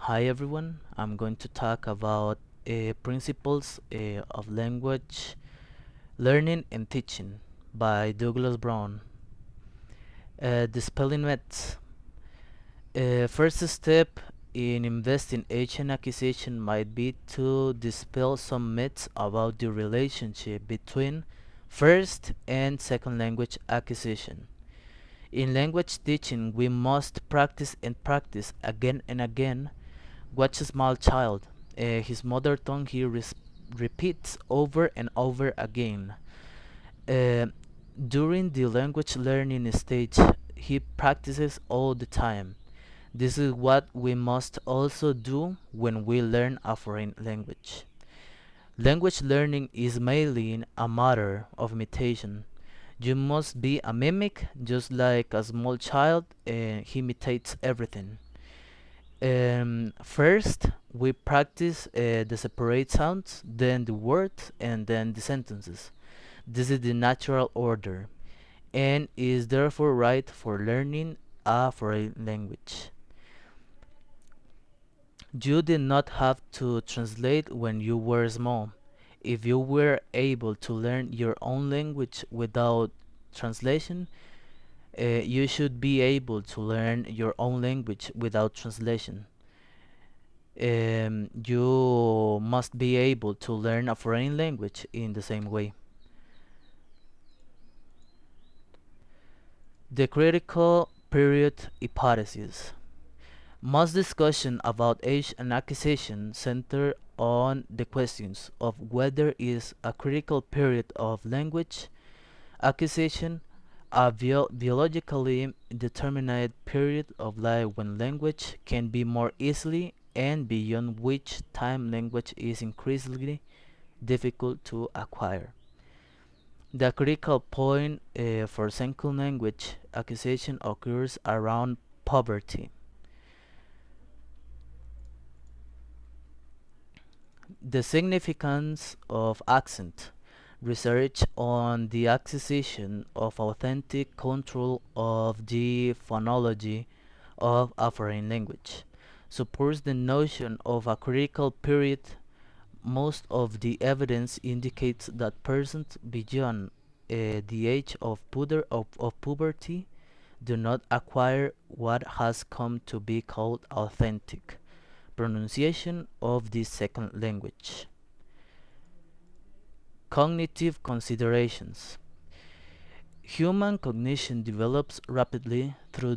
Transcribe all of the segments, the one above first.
Hi everyone, I'm going to talk about principles of language learning and teaching by Douglas Brown. The spelling myths. First step in investing Asian acquisition might be to dispel some myths about the relationship between first and second language acquisition. In language teaching, we must practice and practice again and again. Watch a small child. His mother tongue he repeats over and over again. Uh, During the language learning stage, he practices all the time. This is what we must also do when we learn a foreign language. Language learning is mainly a matter of imitation. You must be a mimic, just like a small child, he imitates everything. First, we practice the separate sounds, then the words, and then the sentences. This is the natural order, and is therefore right for learning a foreign language. You did not have to translate when you were small. If you were able to learn your own language without translation, you should be able to learn your own language without translation. You must be able to learn a foreign language in the same way. The critical period hypothesis. Most discussion about age and acquisition center on the questions of whether is a critical period of language acquisition a biologically determined period of life when language can be more easily and beyond which time language is increasingly difficult to acquire. The critical point for second language acquisition occurs around puberty. The significance of accent. Research on the acquisition of authentic control of the phonology of a foreign language supports the notion of a critical period. Most of the evidence indicates that persons beyond the age of puberty do not acquire what has come to be called authentic pronunciation of the second language. Cognitive considerations. Human cognition develops rapidly through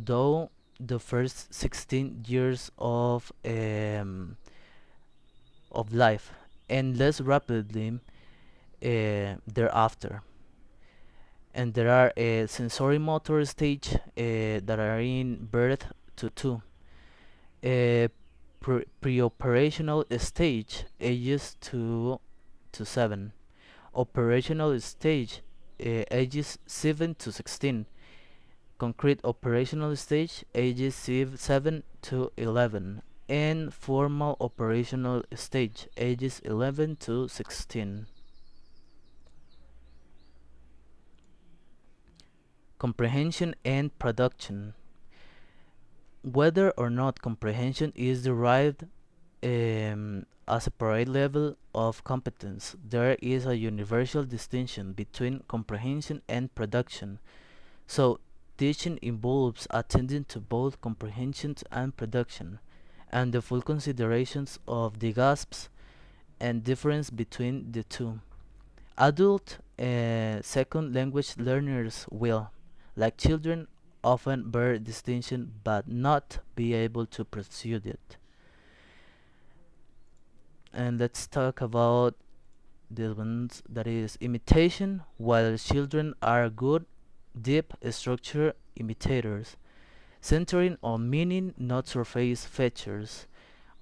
the first 16 years of life and less rapidly thereafter. And there are a sensory motor stage that are in birth to 2. A pre-operational stage ages 2 to 7. Operational stage ages 7 to 16. Concrete operational stage ages 7 to 11. And formal operational stage ages 11 to 16. Comprehension and production. Whether or not comprehension is derived a separate level of competence, there is a universal distinction between comprehension and production. So, teaching involves attending to both comprehension and production, and the full considerations of the gaps and difference between the two. Adult second language learners will, like children, often bear distinction but not be able to pursue it. And let's talk about the ones that is imitation. While children are good, deep structure imitators, centering on meaning, not surface features.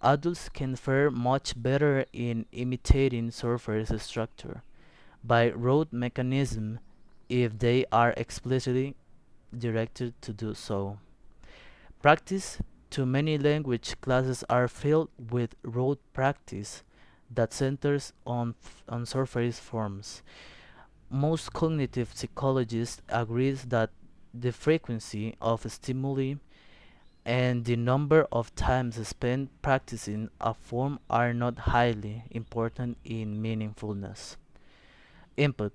Adults can fare much better in imitating surface structure by rote mechanism if they are explicitly directed to do so. Practice. Too many language classes are filled with rote practice that centers on surface forms. Most cognitive psychologists agree that the frequency of stimuli and the number of times spent practicing a form are not highly important in meaningfulness. Input.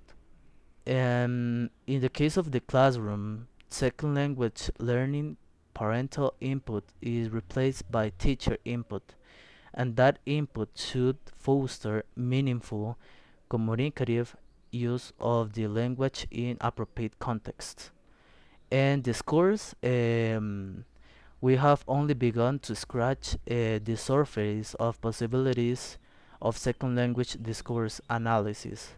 In the case of the classroom, second language learning, parental input is replaced by teacher input, and that input should foster meaningful, communicative use of the language in appropriate contexts. And discourse, we have only begun to scratch the surface of possibilities of second language discourse analysis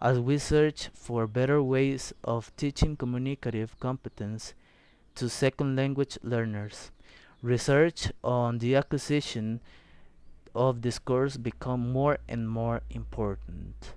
as we search for better ways of teaching communicative competence to second language learners. Research on the acquisition of discourse become more and more important.